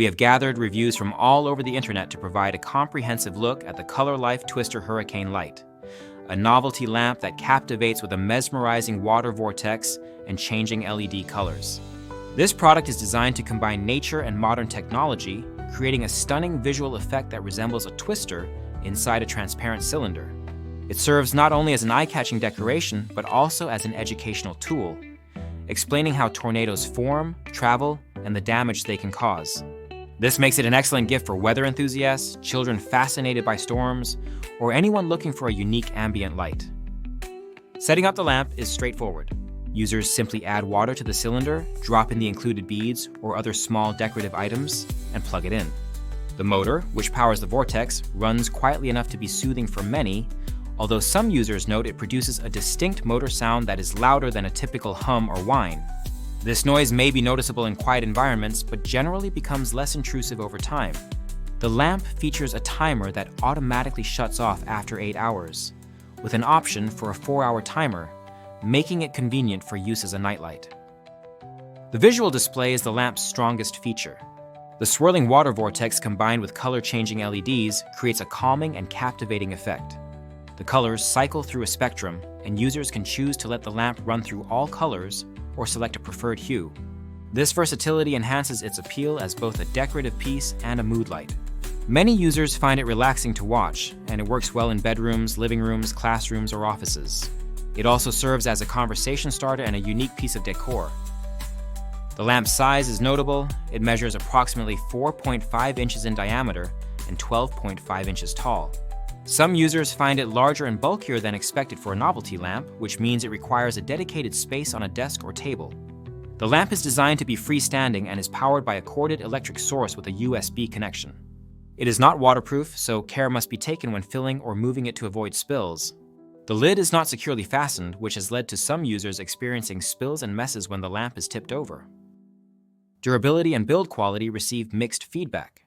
We have gathered reviews from all over the internet to provide a comprehensive look at the COLORLIFE Twister Hurricane Light, a novelty lamp that captivates with a mesmerizing water vortex and changing LED colors. This product is designed to combine nature and modern technology, creating a stunning visual effect that resembles a twister inside a transparent cylinder. It serves not only as an eye-catching decoration, but also as an educational tool, explaining how tornadoes form, travel, and the damage they can cause. This makes it an excellent gift for weather enthusiasts, children fascinated by storms, or anyone looking for a unique ambient light. Setting up the lamp is straightforward. Users simply add water to the cylinder, drop in the included beads or other small decorative items, and plug it in. The motor, which powers the Vortex, runs quietly enough to be soothing for many, although some users note it produces a distinct motor sound that is louder than a typical hum or whine. This noise may be noticeable in quiet environments, but generally becomes less intrusive over time. The lamp features a timer that automatically shuts off after 8 hours, with an option for a 4-hour timer, making it convenient for use as a nightlight. The visual display is the lamp's strongest feature. The swirling water vortex combined with color-changing LEDs creates a calming and captivating effect. The colors cycle through a spectrum, and users can choose to let the lamp run through all colors or select a preferred hue. This versatility enhances its appeal as both a decorative piece and a mood light. Many users find it relaxing to watch, and it works well in bedrooms, living rooms, classrooms, or offices. It also serves as a conversation starter and a unique piece of decor. The lamp's size is notable. It measures approximately 4.5 inches in diameter and 12.5 inches tall. Some users find it larger and bulkier than expected for a novelty lamp, which means it requires a dedicated space on a desk or table. The lamp is designed to be freestanding and is powered by a corded electric source with a USB connection. It is not waterproof, so care must be taken when filling or moving it to avoid spills. The lid is not securely fastened, which has led to some users experiencing spills and messes when the lamp is tipped over. Durability and build quality receive mixed feedback.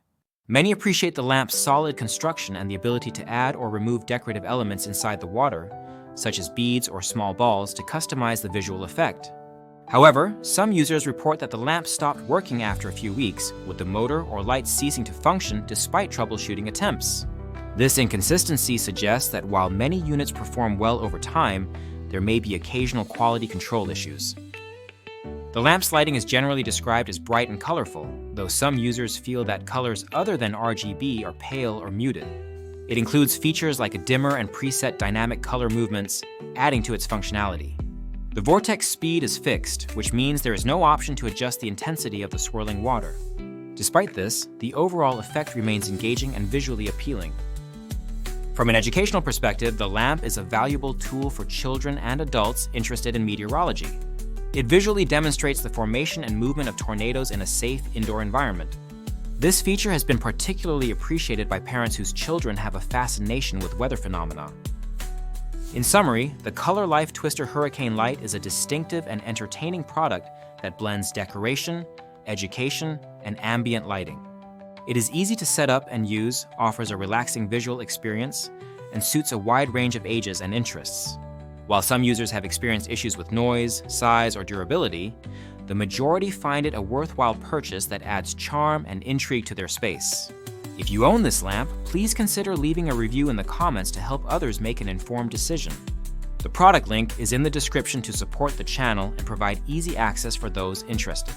Many appreciate the lamp's solid construction and the ability to add or remove decorative elements inside the water, such as beads or small balls, to customize the visual effect. However, some users report that the lamp stopped working after a few weeks, with the motor or lights ceasing to function despite troubleshooting attempts. This inconsistency suggests that while many units perform well over time, there may be occasional quality control issues. The lamp's lighting is generally described as bright and colorful, though some users feel that colors other than RGB are pale or muted. It includes features like a dimmer and preset dynamic color movements, adding to its functionality. The vortex speed is fixed, which means there is no option to adjust the intensity of the swirling water. Despite this, the overall effect remains engaging and visually appealing. From an educational perspective, the lamp is a valuable tool for children and adults interested in meteorology. It visually demonstrates the formation and movement of tornadoes in a safe indoor environment. This feature has been particularly appreciated by parents whose children have a fascination with weather phenomena. In summary, the COLORLIFE Twister Hurricane Light is a distinctive and entertaining product that blends decoration, education, and ambient lighting. It is easy to set up and use, offers a relaxing visual experience, and suits a wide range of ages and interests. While some users have experienced issues with noise, size, or durability, the majority find it a worthwhile purchase that adds charm and intrigue to their space. If you own this lamp, please consider leaving a review in the comments to help others make an informed decision. The product link is in the description to support the channel and provide easy access for those interested.